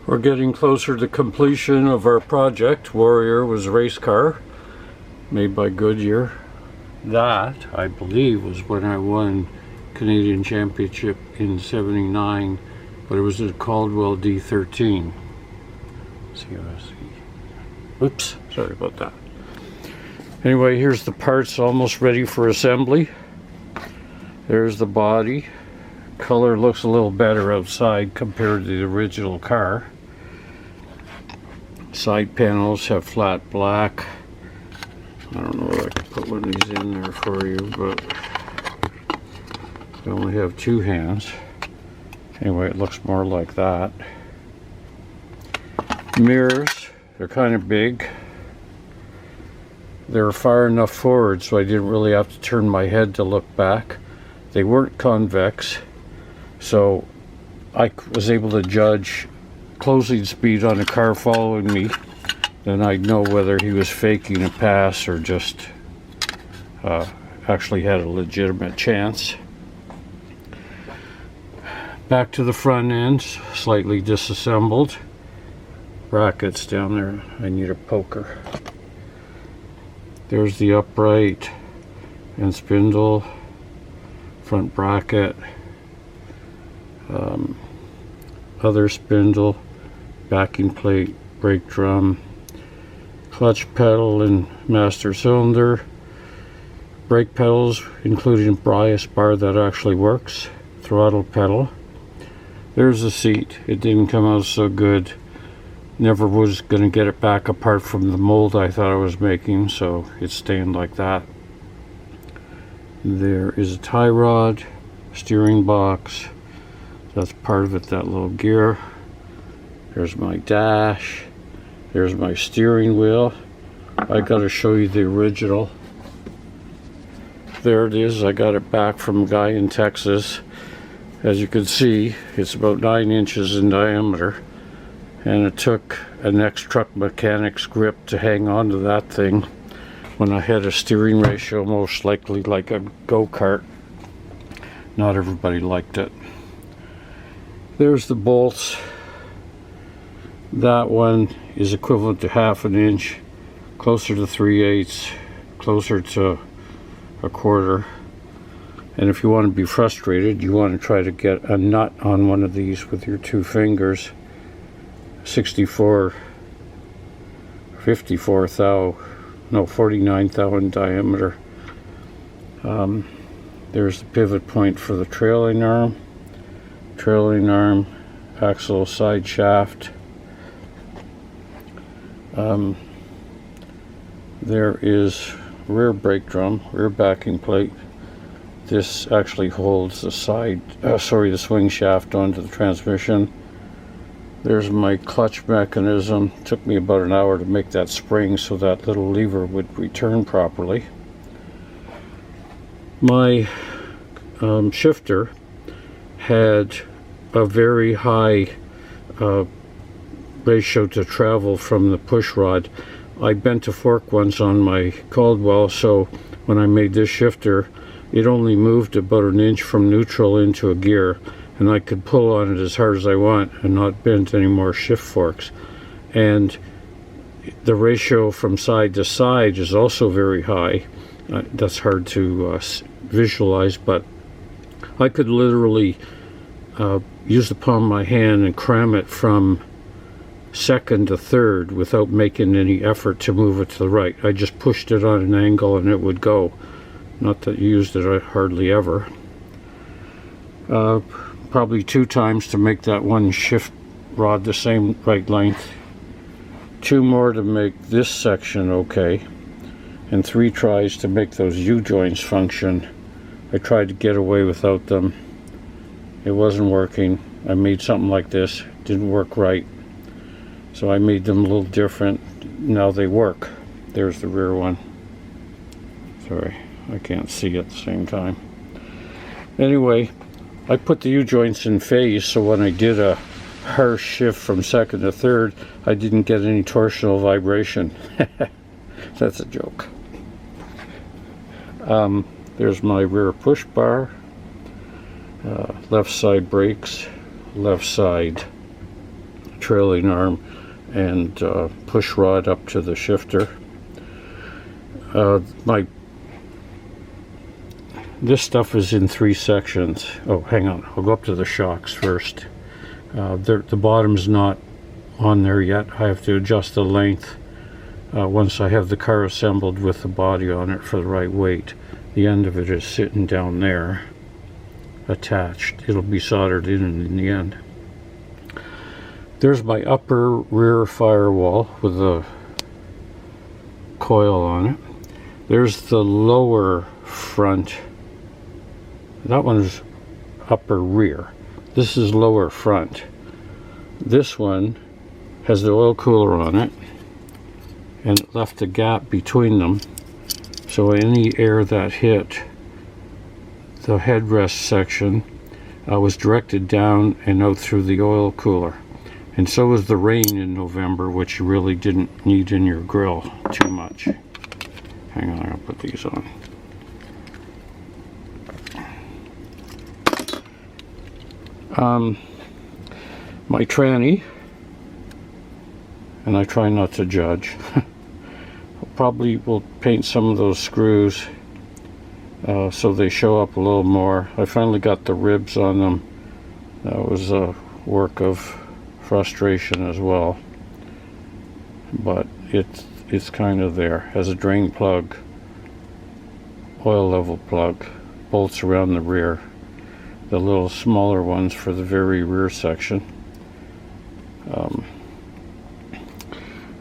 We're getting closer to completion of our project. Warrior was a race car made by Goodyear. That, I believe, was when I won Canadian Championship in '79, but it was a Caldwell D13. Oops, sorry about that. Anyway, here's the parts almost ready for assembly. There's the body. Color looks a little better outside compared to the original car. Side panels have flat black. I don't know if I can put one of these in there for you, but I only have two hands. Anyway, it looks more like that. Mirrors, they're kind of big. They're far enough forward so I didn't really have to turn my head to look back. They weren't convex, so I was able to judge closing speed on a car following me. Then I'd know whether he was faking a pass or just actually had a legitimate chance. Back to the front end, slightly disassembled. Brackets down there, I need a poker. There's the upright and spindle, front bracket, other spindle, backing plate, brake drum, clutch pedal and master cylinder, brake pedals including a bias bar that actually works, throttle pedal. There's the seat. It didn't come out so good. Never was going to get it back apart from the mold I thought I was making, so it's staying like that. There is a tie rod, steering box. That's part of it, that little gear. There's my dash. There's my steering wheel. I got to show you the original. There it is. I got it back from a guy in Texas. As you can see, it's about 9 inches in diameter. And it took an ex-truck mechanic's grip to hang on to that thing when I had a steering ratio most likely like a go-kart. Not everybody liked it. There's the bolts. That one is equivalent to 1/2 inch, closer to 3/8, closer to 1/4. And if you want to be frustrated, you want to try to get a nut on one of these with your 2 fingers. 49 thou in diameter. There's the pivot point for the trailing arm, axle side shaft. There is rear brake drum, rear backing plate. This actually holds the the swing shaft onto the transmission. There's my clutch mechanism. Took me about an hour to make that spring so that little lever would return properly. My shifter had a very high ratio to travel from the push rod. I bent a fork once on my Caldwell, so when I made this shifter, it only moved about 1 inch from neutral into a gear, and I could pull on it as hard as I want and not bend any more shift forks. And the ratio from side to side is also very high. That's hard to visualize, but I could literally use the palm of my hand and cram it from second to third without making any effort to move it to the right. I just pushed it on an angle and it would go. Not that you used it hardly ever. Probably 2 times to make that one shift rod the same right length. 2 more to make this section okay. And 3 tries to make those U-joints function. I tried to get away without them. It wasn't working. I made something like this. Didn't work right. So I made them a little different. Now they work. There's the rear one. Sorry, I can't see at the same time. Anyway, I put the U-joints in phase, so when I did a harsh shift from second to third, I didn't get any torsional vibration. That's a joke. There's my rear push bar, left side brakes, left side trailing arm and push rod up to the shifter. This stuff is in 3 sections. Oh, hang on, I'll go up to the shocks first. The bottom's not on there yet. I have to adjust the length once I have the car assembled with the body on it for the right weight. The end of it is sitting down there, attached. It'll be soldered in the end. There's my upper rear firewall with a coil on it. There's the lower front. That one is upper rear. This is lower front. This one has the oil cooler on it, and it left a gap between them, so any air that hit the headrest section was directed down and out through the oil cooler. And so was the rain in November, which you really didn't need in your grill too much. Hang on, I'll put these on. My tranny, and I try not to judge, probably will paint some of those screws so they show up a little more. I finally got the ribs on them. That was a work of frustration as well, but it's kind of there. Has a drain plug, oil level plug, bolts around the rear, the little smaller ones for the very rear section.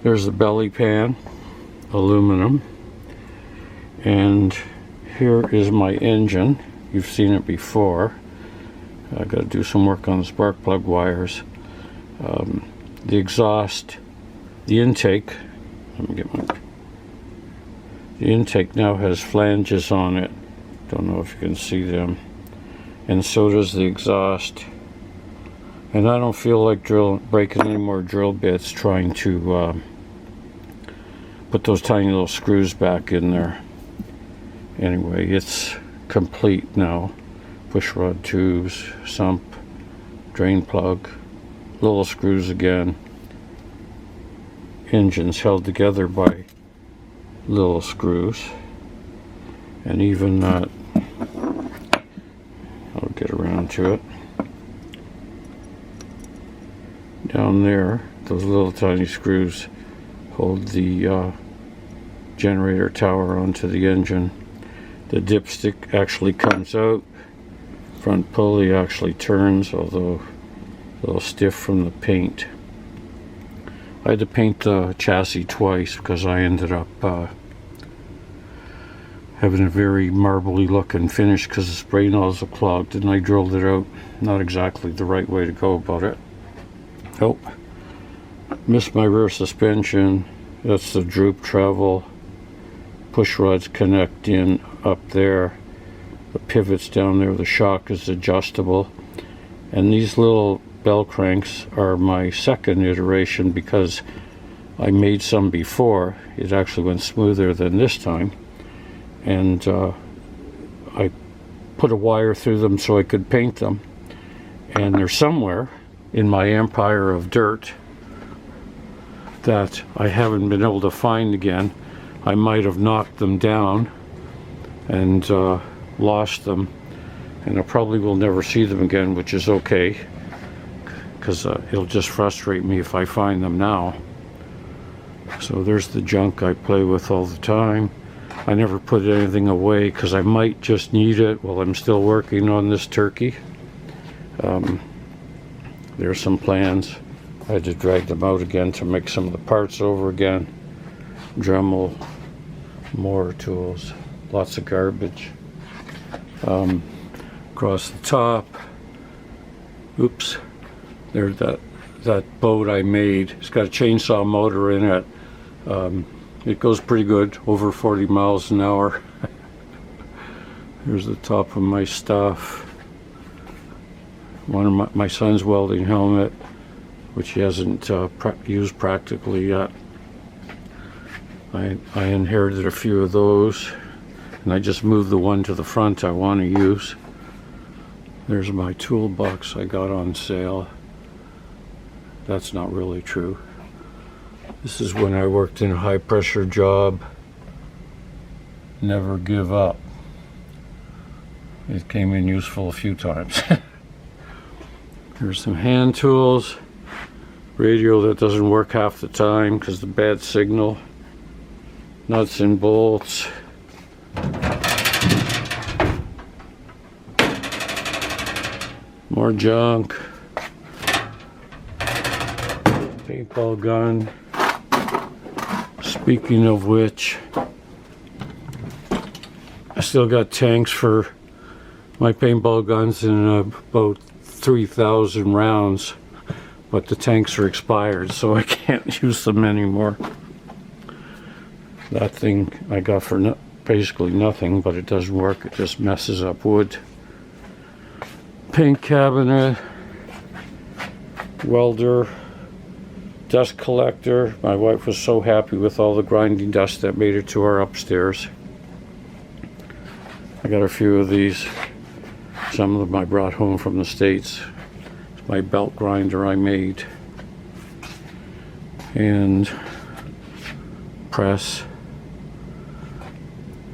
There's the belly pan, aluminum, and here is my engine. You've seen it before. I got to do some work on the spark plug wires. The exhaust, the intake. Let me get my. The intake now has flanges on it. Don't know if you can see them. And so does the exhaust. And I don't feel like breaking any more drill bits trying to put those tiny little screws back in there. Anyway, it's complete now. Push rod tubes, sump, drain plug, little screws again. Engine's held together by little screws. And even that, I'll get around to it. Down there, those little tiny screws hold the generator tower onto the engine. The dipstick actually comes out. Front pulley actually turns, although a little stiff from the paint. I had to paint the chassis twice because I ended up having a very marbly looking finish because the spray nozzle clogged, and I drilled it out. Not exactly the right way to go about it. Oh, missed my rear suspension. That's the droop travel. Push rods connect in up there. The pivots down there. The shock is adjustable. And these little bell cranks are my second iteration because I made some before. It actually went smoother than this time. And I put a wire through them so I could paint them. And they're somewhere in my empire of dirt that I haven't been able to find again. I might have knocked them down and lost them, and I probably will never see them again, which is okay, because it'll just frustrate me if I find them now. So there's the junk I play with all the time. I never put anything away because I might just need it while I'm still working on this turkey. There's some plans. I had to drag them out again to make some of the parts over again. Dremel, more tools, lots of garbage. Across the top, oops, there's that boat I made. It's got a chainsaw motor in it. It goes pretty good, over 40 miles an hour. Here's the top of my stuff. One of my son's welding helmet, which he hasn't used practically yet. I inherited a few of those, and I just moved the one to the front I want to use. There's my toolbox I got on sale. That's not really true. This is when I worked in a high pressure job. Never give up. It came in useful a few times. Here's some hand tools. Radio that doesn't work half the time because the bad signal. Nuts and bolts. More junk. Paintball gun. Speaking of which, I still got tanks for my paintball guns in about 3,000 rounds, but the tanks are expired, so I can't use them anymore. That thing I got for basically nothing, but it doesn't work. It just messes up wood. Paint cabinet, welder, dust collector. My wife was so happy with all the grinding dust that made it to our upstairs. I got a few of these. Some of them I brought home from the States. It's my belt grinder I made. And press,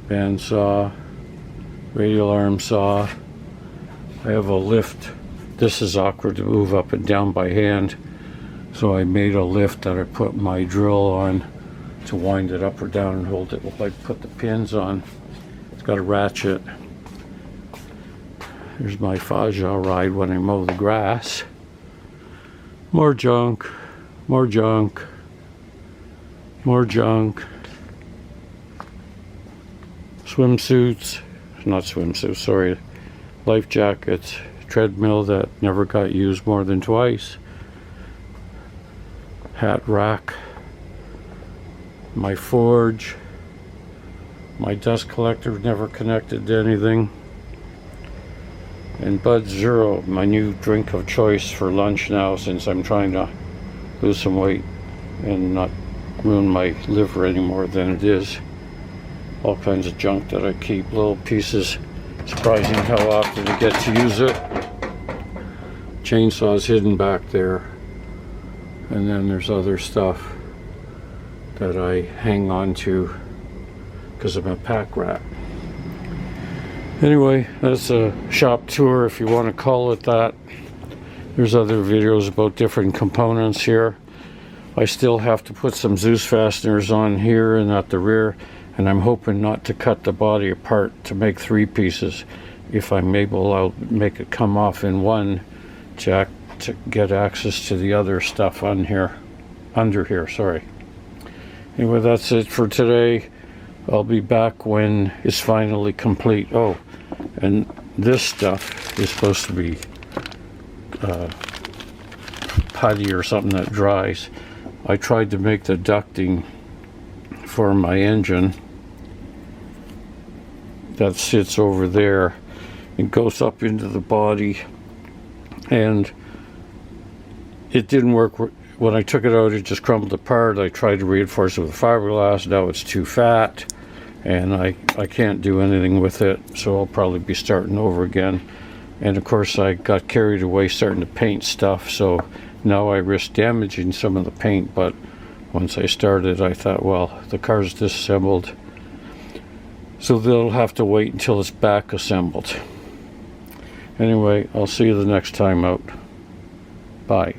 bandsaw, radial arm saw. I have a lift. This is awkward to move up and down by hand, so I made a lift that I put my drill on to wind it up or down and hold it while I put the pins on. It's got a ratchet. Here's my Faja ride when I mow the grass. More junk, more junk, more junk. Swimsuits, not swimsuits, sorry. Life jackets, treadmill that never got used more than twice. Hat rack. My forge. My dust collector never connected to anything. And Bud Zero, my new drink of choice for lunch now, since I'm trying to lose some weight and not ruin my liver any more than it is. All kinds of junk that I keep, little pieces. Surprising how often I get to use it. Chainsaw's hidden back there. And then there's other stuff that I hang on to because I'm a pack rat. Anyway, that's a shop tour if you want to call it that. There's other videos about different components here. I still have to put some Zeus fasteners on here and at the rear, and I'm hoping not to cut the body apart to make 3 pieces. If I'm able, I'll make it come off in one to get access to the other stuff on here, under here, sorry. Anyway, that's it for today. I'll be back when it's finally complete. Oh, and this stuff is supposed to be putty or something that dries. I tried to make the ducting for my engine that sits over there. It goes up into the body, and it didn't work. When I took it out, it just crumbled apart. I tried to reinforce it with fiberglass. Now it's too fat, and I can't do anything with it, so I'll probably be starting over again. And of course, I got carried away starting to paint stuff, so now I risk damaging some of the paint. But once I started, I thought, well, the car's disassembled, so they'll have to wait until it's back assembled. Anyway, I'll see you the next time out. Bye.